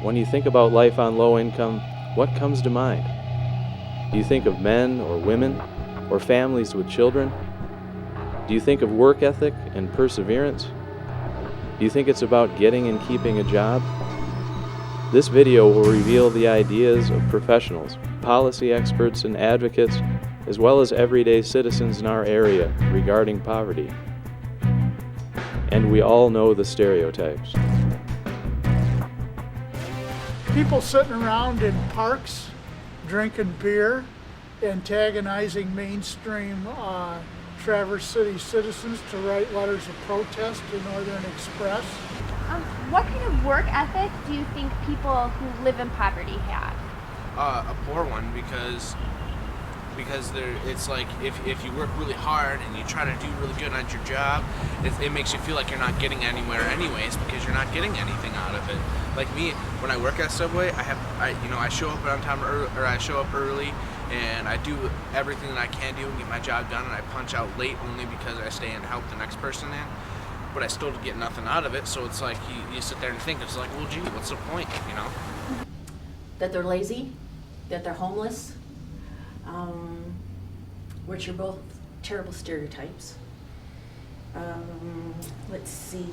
When you think about life on low income, what comes to mind? Do you think of men or women, or families with children? Do you think of work ethic and perseverance? Do you think it's about getting and keeping a job? This video will reveal the ideas of professionals, policy experts, and advocates, as well as everyday citizens in our area regarding poverty. And we all know the stereotypes. People sitting around in parks, drinking beer, antagonizing mainstream Traverse City citizens to write letters of protest to Northern Express. What kind of work ethic do you think people who live in poverty have? A poor one, because it's like if you work really hard and you try to do really good at your job, it makes you feel like you're not getting anywhere anyways, because you're not getting anything out of it. Like me, when I work at Subway, I show up on time I show up early, and I do everything that I can do and get my job done, and I punch out late only because I stay and help the next person in. But I still get nothing out of it, so it's like you sit there and think, it's like, well, gee, what's the point, you know? That they're lazy, that they're homeless, which are both terrible stereotypes. Let's see,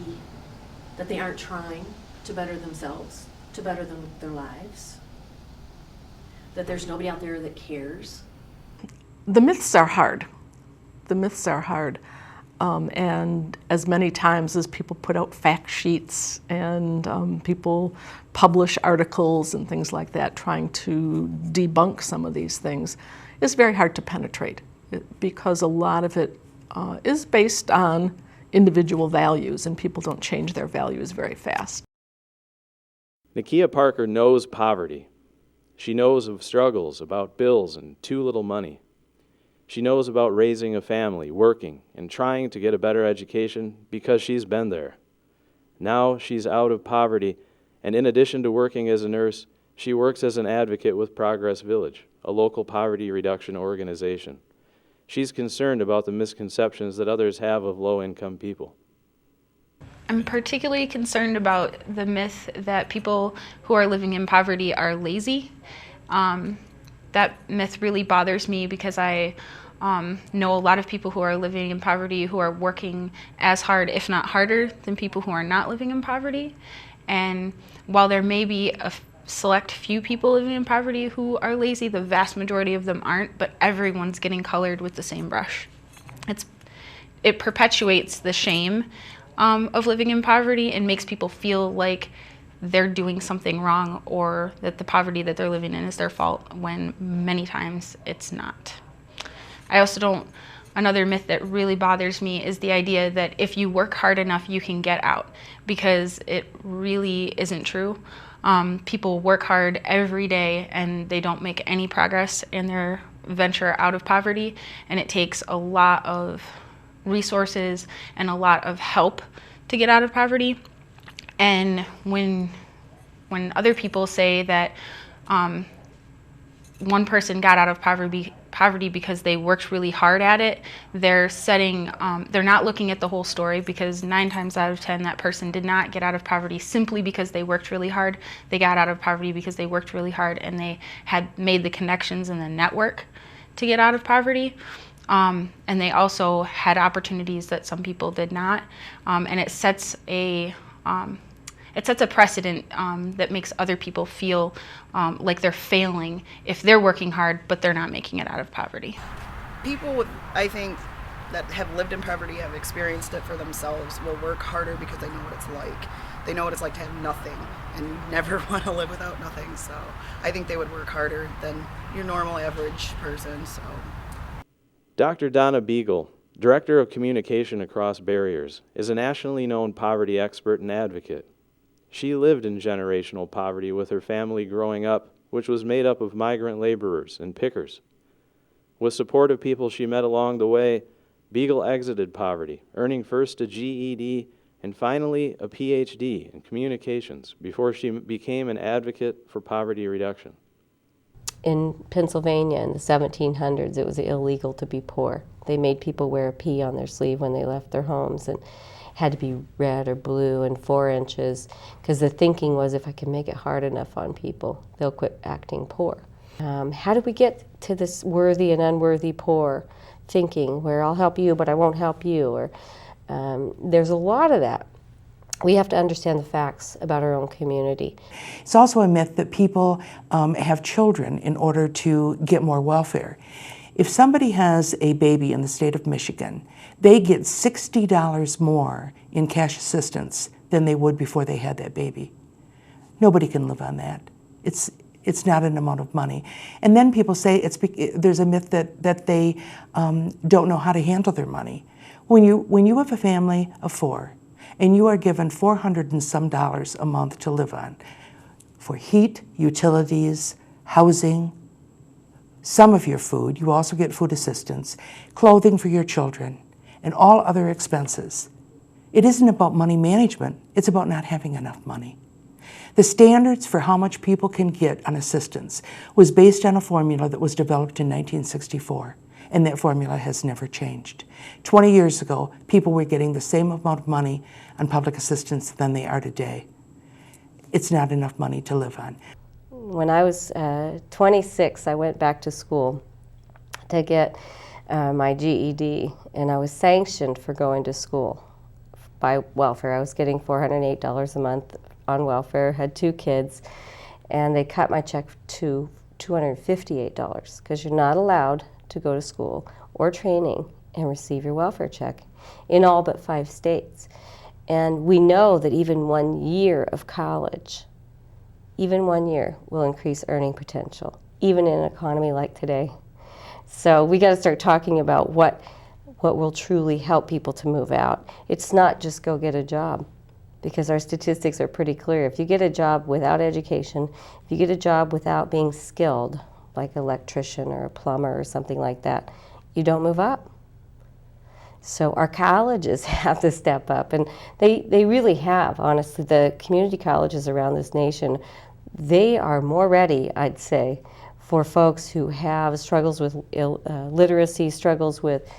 that they aren't trying to better themselves, to better their lives, that there's nobody out there that cares. The myths are hard. The myths are hard. And as many times as people put out fact sheets and people publish articles and things like that trying to debunk some of these things, it's very hard to penetrate because a lot of it is based on individual values, and people don't change their values very fast. Nakia Parker knows poverty. She knows of struggles about bills and too little money. She knows about raising a family, working, and trying to get a better education because she's been there. Now she's out of poverty, and in addition to working as a nurse, she works as an advocate with Progress Village, a local poverty reduction organization. She's concerned about the misconceptions that others have of low-income people. I'm particularly concerned about the myth that people who are living in poverty are lazy. That myth really bothers me because I know a lot of people who are living in poverty who are working as hard, if not harder, than people who are not living in poverty. And while there may be a select few people living in poverty who are lazy, the vast majority of them aren't, but everyone's getting colored with the same brush. It perpetuates the shame of living in poverty and makes people feel like they're doing something wrong or that the poverty that they're living in is their fault, when many times it's not. Another myth that really bothers me is the idea that if you work hard enough, you can get out, because it really isn't true. People work hard every day and they don't make any progress in their venture out of poverty, and it takes a lot of resources and a lot of help to get out of poverty. And when other people say that one person got out of poverty because they worked really hard at it, they're not looking at the whole story, because 9 times out of 10 that person did not get out of poverty simply because they worked really hard. They got out of poverty because they worked really hard and they had made the connections in the network to get out of poverty. And they also had opportunities that some people did not. And it sets a precedent that makes other people feel like they're failing if they're working hard, but they're not making it out of poverty. People, I think, that have lived in poverty, have experienced it for themselves, will work harder because they know what it's like. They know what it's like to have nothing and never want to live without nothing. So I think they would work harder than your normal average person. So. Dr. Donna Beagle, Director of Communication Across Barriers, is a nationally known poverty expert and advocate. She lived in generational poverty with her family growing up, which was made up of migrant laborers and pickers. With support of people she met along the way, Beagle exited poverty, earning first a GED and finally a PhD in communications before she became an advocate for poverty reduction. In Pennsylvania in the 1700s, it was illegal to be poor. They made people wear a P on their sleeve when they left their homes, and had to be red or blue and 4 inches, because the thinking was if I can make it hard enough on people, they'll quit acting poor. How did we get to this worthy and unworthy poor thinking, where I'll help you but I won't help you? Or there's a lot of that. We have to understand the facts about our own community. It's also a myth that people have children in order to get more welfare. If somebody has a baby in the state of Michigan, they get $60 more in cash assistance than they would before they had that baby. Nobody can live on that. It's not an amount of money. And then people say there's a myth that they don't know how to handle their money. When you have a family of 4, and you are given $400 and some a month to live on for heat, utilities, housing, some of your food, you also get food assistance, clothing for your children, and all other expenses. It isn't about money management, it's about not having enough money. The standards for how much people can get on assistance was based on a formula that was developed in 1964. And that formula has never changed. 20 years ago, people were getting the same amount of money on public assistance than they are today. It's not enough money to live on. When I was 26, I went back to school to get my GED, and I was sanctioned for going to school by welfare. I was getting $408 a month on welfare, had 2 kids, and they cut my check to $258 because you're not allowed to go to school or training and receive your welfare check in all but 5 states. And we know that even 1 year of college, even 1 year, will increase earning potential, even in an economy like today. So we got to start talking about what will truly help people to move out. It's not just go get a job, because our statistics are pretty clear. If you get a job without education, if you get a job without being skilled, like an electrician or a plumber or something like that, you don't move up. So our colleges have to step up, and they really have, honestly. The community colleges around this nation, they are more ready, I'd say, for folks who have struggles with literacy, struggles with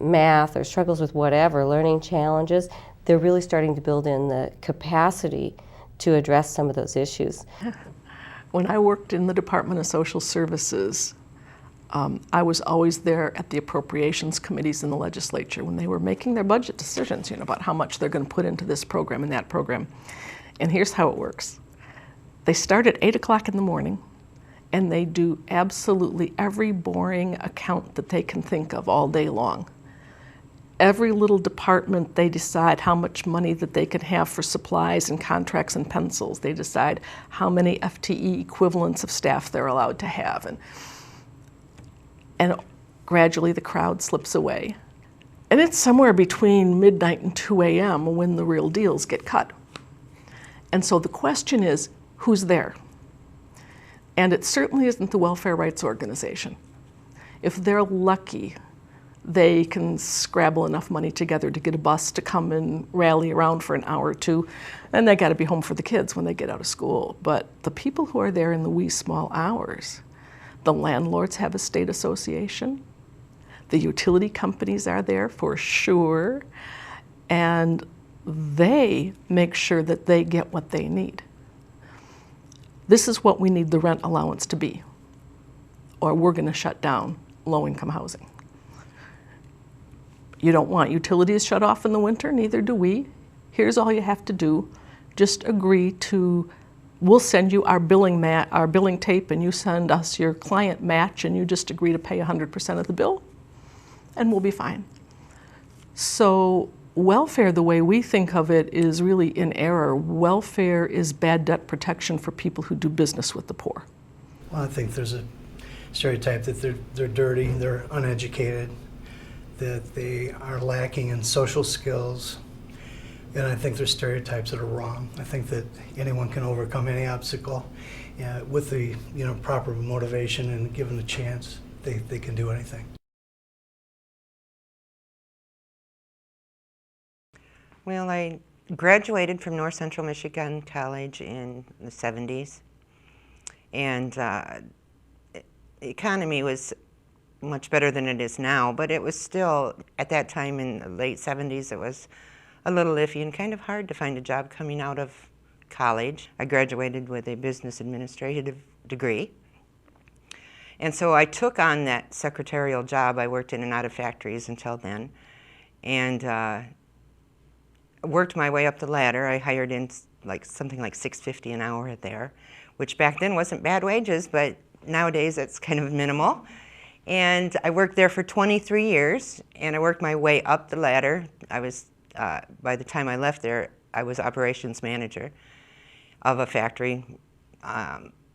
math, or struggles with whatever, learning challenges. They're really starting to build in the capacity to address some of those issues. When I worked in the Department of Social Services, I was always there at the appropriations committees in the legislature when they were making their budget decisions, about how much they're going to put into this program and that program. And here's how it works. They start at 8 o'clock in the morning, and they do absolutely every boring account that they can think of all day long. Every little department, they decide how much money that they can have for supplies and contracts and pencils. They decide how many FTE equivalents of staff they're allowed to have. And gradually the crowd slips away. And it's somewhere between midnight and 2 a.m. when the real deals get cut. And so the question is, who's there? And it certainly isn't the Welfare Rights Organization. If they're lucky, they can scrabble enough money together to get a bus to come and rally around for an hour or two, and they got to be home for the kids when they get out of school. But the people who are there in the wee small hours, the landlords have a state association, the utility companies are there for sure, and they make sure that they get what they need. This is what we need the rent allowance to be, or we're going to shut down low-income housing. You don't want utilities shut off in the winter, neither do we. Here's all you have to do. Just agree to, we'll send you our billing tape, and you send us your client match, and you just agree to pay 100% of the bill, and we'll be fine. So welfare, the way we think of it, is really in error. Welfare is bad debt protection for people who do business with the poor. Well, I think there's a stereotype that they're dirty, they're uneducated, that they are lacking in social skills, and I think there's stereotypes that are wrong. I think that anyone can overcome any obstacle with the proper motivation and given the chance, they can do anything. Well, I graduated from North Central Michigan College in the 70s, and economy was much better than it is now, but it was still, at that time in the late 70s, it was a little iffy and kind of hard to find a job coming out of college. I graduated with a business administrative degree. And so I took on that secretarial job. I worked in and out of factories until then, and worked my way up the ladder. I hired in something like $6.50 an hour there, which back then wasn't bad wages, but nowadays it's kind of minimal. And I worked there for 23 years, and I worked my way up the ladder. I was, by the time I left there, I was operations manager of a factory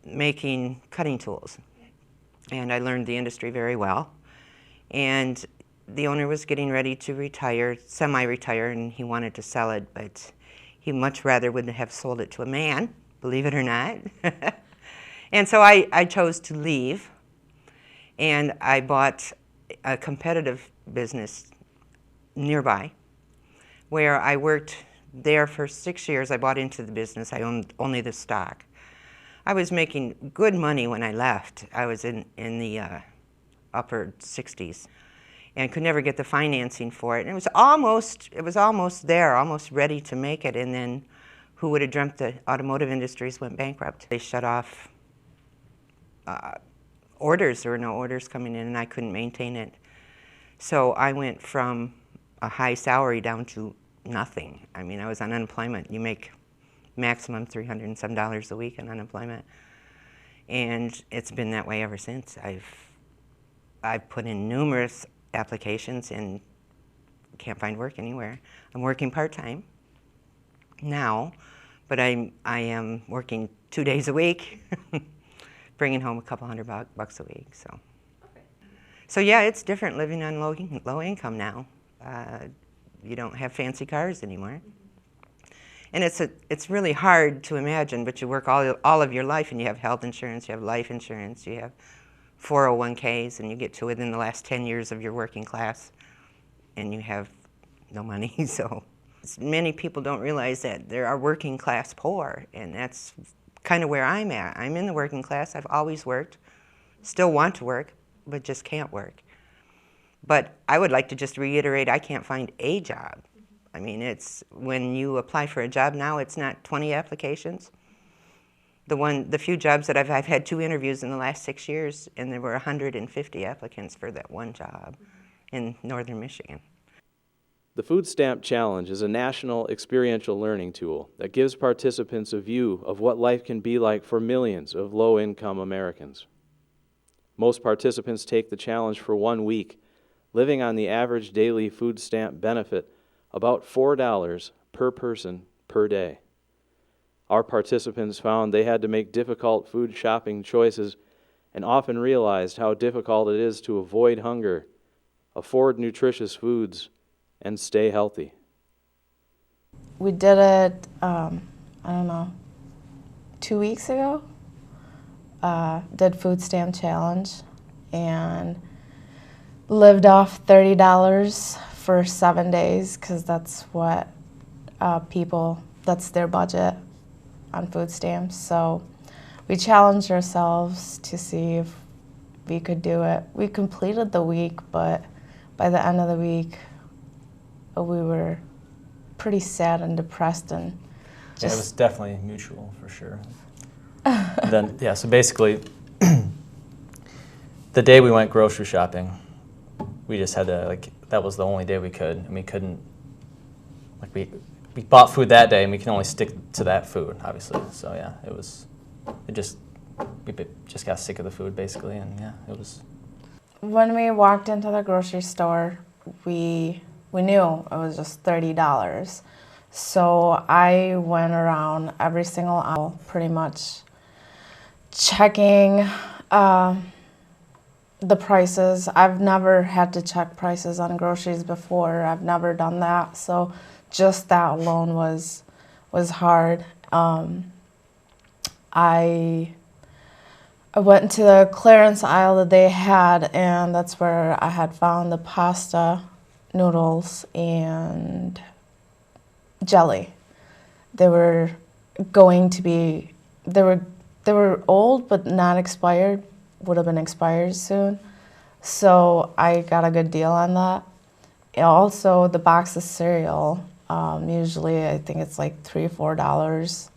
making cutting tools. And I learned the industry very well. And the owner was getting ready to retire, semi-retire, and he wanted to sell it, but he much rather would have sold it to a man, believe it or not. And so I chose to leave, and I bought a competitive business nearby where I worked there for 6 years. I bought into the business. I owned only the stock. I was making good money when I left. I was in the upper 60s and could never get the financing for it. And it was almost there, almost ready to make it. And then who would have dreamt the automotive industries went bankrupt? They shut off orders. There were no orders coming in, and I couldn't maintain it. So I went from a high salary down to nothing. I mean, I was on unemployment. You make maximum $300 and some a week in unemployment. And it's been that way ever since. I've put in numerous applications and can't find work anywhere. I'm working part-time now, but I am working 2 days a week, bringing home a couple $100 a week. So yeah, it's different living on low income now. You don't have fancy cars anymore. And it's really hard to imagine, but you work all of your life and you have health insurance, you have life insurance, you have 401ks, and you get to within the last 10 years of your working class and you have no money. So many people don't realize that there are working class poor, and that's kind of where I'm at. I'm in the working class. I've always worked, still want to work, but just can't work. But I would like to just reiterate, I can't find a job. I mean, it's when you apply for a job now, it's not 20 applications. The few jobs that I've had 2 interviews in the last 6 years, and there were 150 applicants for that one job in northern Michigan. The Food Stamp Challenge is a national experiential learning tool that gives participants a view of what life can be like for millions of low-income Americans. Most participants take the challenge for 1 week, living on the average daily food stamp benefit about $4 per person per day. Our participants found they had to make difficult food shopping choices and often realized how difficult it is to avoid hunger, afford nutritious foods, and stay healthy. We did it, 2 weeks ago. Did Food Stamp Challenge and lived off $30 for 7 days, because that's what that's their budget on food stamps. So we challenged ourselves to see if we could do it. We completed the week, but by the end of the week, we were pretty sad and depressed, and yeah, it was definitely mutual for sure. Then yeah, so basically, the day we went grocery shopping, we just had to that was the only day we could, and we couldn't we bought food that day, and we can only stick to that food, obviously. So yeah, we just got sick of the food basically, and yeah, it was. When we walked into the grocery store, we knew it was just $30. So I went around every single aisle pretty much checking the prices. I've never had to check prices on groceries before. I've never done that. So just that alone was hard. I went into the clearance aisle that they had, and that's where I had found the pasta, noodles, and jelly. They were old but not expired, would have been expired soon. So I got a good deal on that. And also the box of cereal, usually I think it's like $3 or $4,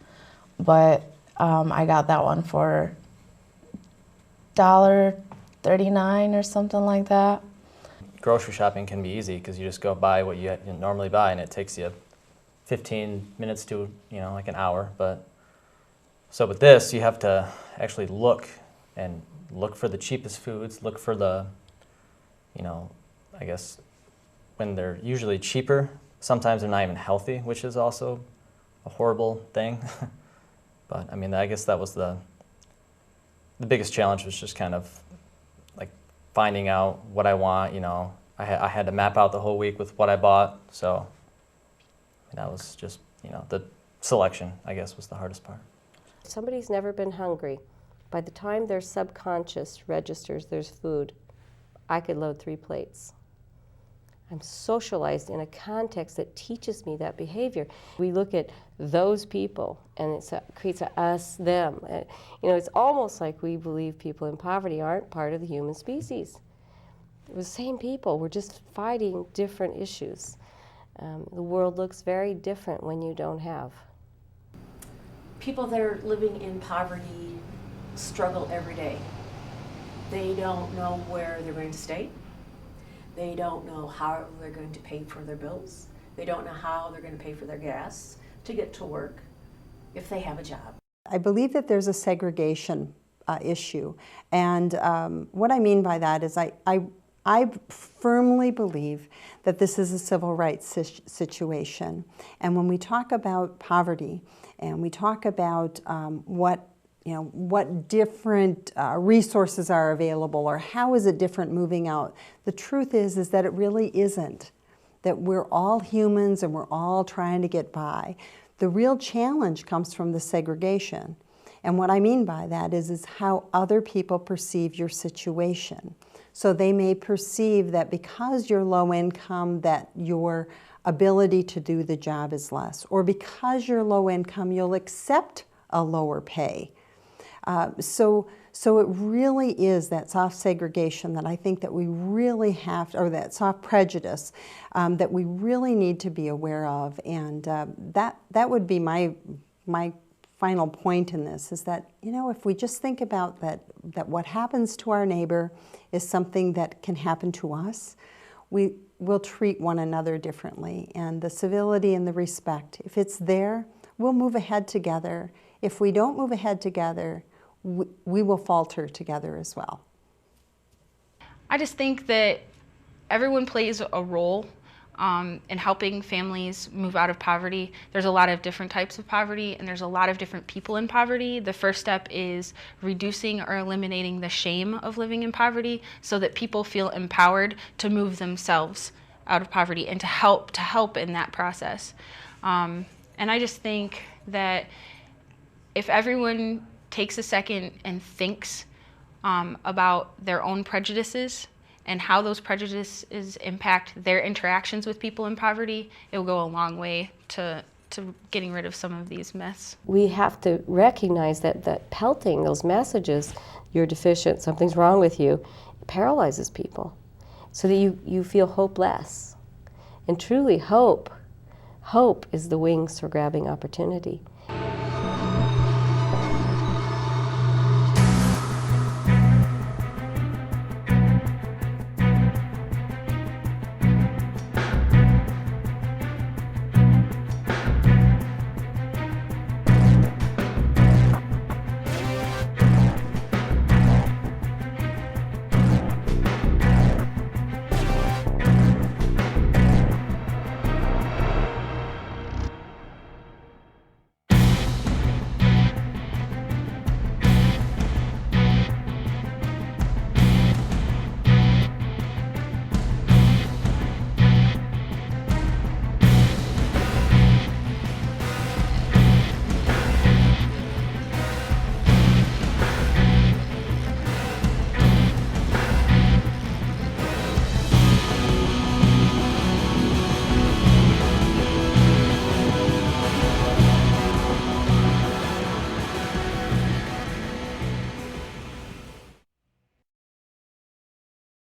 but I got that one for $1.39 or something like that. Grocery shopping can be easy because you just go buy what you normally buy, and it takes you 15 minutes to like an hour. But so with this, you have to actually look for the cheapest foods, look for the, I guess when they're usually cheaper, sometimes they're not even healthy, which is also a horrible thing. But I mean, I guess that was the biggest challenge, was just kind of like finding out what I want. I had to map out the whole week with what I bought. So that was just, the selection, I guess, was the hardest part. Somebody's never been hungry. By the time their subconscious registers there's food, I could load 3 plates. I'm socialized in a context that teaches me that behavior. We look at those people, and it creates a us, them. It's almost like we believe people in poverty aren't part of the human species. We're the same people. We're just fighting different issues. The world looks very different when you don't have. People that are living in poverty struggle every day. They don't know where they're going to stay. They don't know how they're going to pay for their bills. They don't know how they're going to pay for their gas to get to work if they have a job. I believe that there's a segregation issue. And what I mean by that is I firmly believe that this is a civil rights situation. And when we talk about poverty and we talk about what different resources are available, or how is it different moving out, the truth is that it really isn't. That we're all humans and we're all trying to get by. The real challenge comes from the segregation. And what I mean by that is how other people perceive your situation. So they may perceive that because you're low income, that your ability to do the job is less. Or because you're low income, you'll accept a lower pay. So it really is that soft segregation that I think that we really have, or that soft prejudice that we really need to be aware of. And that would be my final point in this, is that, if we just think about that what happens to our neighbor is something that can happen to us, we will treat one another differently. And the civility and the respect, if it's there, we'll move ahead together. If we don't move ahead together, we will falter together as well. I just think that everyone plays a role in helping families move out of poverty. There's a lot of different types of poverty, and there's a lot of different people in poverty. The first step is reducing or eliminating the shame of living in poverty so that people feel empowered to move themselves out of poverty and to help in that process. And I just think that if everyone takes a second and thinks about their own prejudices and how those prejudices impact their interactions with people in poverty, it will go a long way to getting rid of some of these myths. We have to recognize that pelting those messages, you're deficient, something's wrong with you, paralyzes people so that you feel hopeless. And truly hope is the wings for grabbing opportunity.